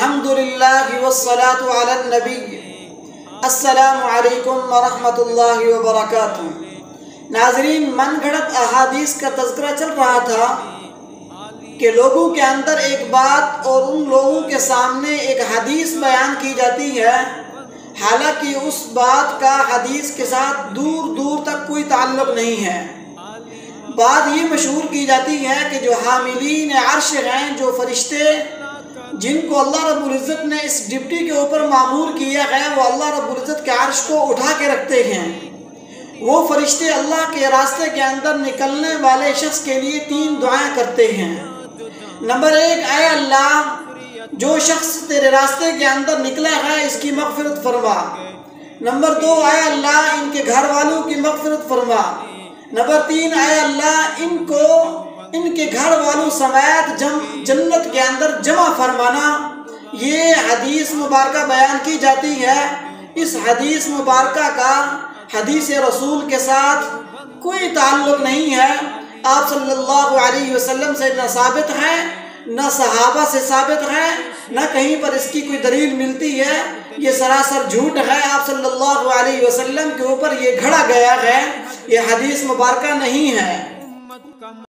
الحمدللہ والصلاة علی النبی السلام علیکم ورحمۃ اللہ وبرکاتہ۔ ناظرین، من گھڑت احادیث کا تذکرہ چل رہا تھا کہ لوگوں کے اندر ایک بات اور ان لوگوں کے سامنے ایک حدیث بیان کی جاتی ہے، حالانکہ اس بات کا حدیث کے ساتھ دور دور تک کوئی تعلق نہیں ہے۔ بات یہ مشہور کی جاتی ہے کہ جو حاملین عرش ہیں، جو فرشتے جن کو اللہ رب العزت نے اس ڈپٹی کے اوپر مامور کیا ہے، وہ اللہ رب العزت کے عرش کو اٹھا کے رکھتے ہیں۔ وہ فرشتے اللہ کے راستے کے اندر نکلنے والے شخص کے لیے 3 دعائیں کرتے ہیں۔ نمبر 1، اے اللہ، جو شخص تیرے راستے کے اندر نکلا ہے اس کی مغفرت فرما۔ نمبر 2، اے اللہ، ان کے گھر والوں کی مغفرت فرما۔ نمبر 3، اے اللہ، ان کے گھر والوں سمیت جنت کے اندر جمع فرمانا۔ یہ حدیث مبارکہ بیان کی جاتی ہے۔ اس حدیث مبارکہ کا حدیث رسول کے ساتھ کوئی تعلق نہیں ہے۔ آپ صلی اللہ علیہ وسلم سے نہ ثابت ہے، نہ صحابہ سے ثابت ہے، نہ کہیں پر اس کی کوئی دلیل ملتی ہے۔ یہ سراسر جھوٹ ہے۔ آپ صلی اللہ علیہ وسلم کے اوپر یہ گھڑا گیا ہے، یہ حدیث مبارکہ نہیں ہے۔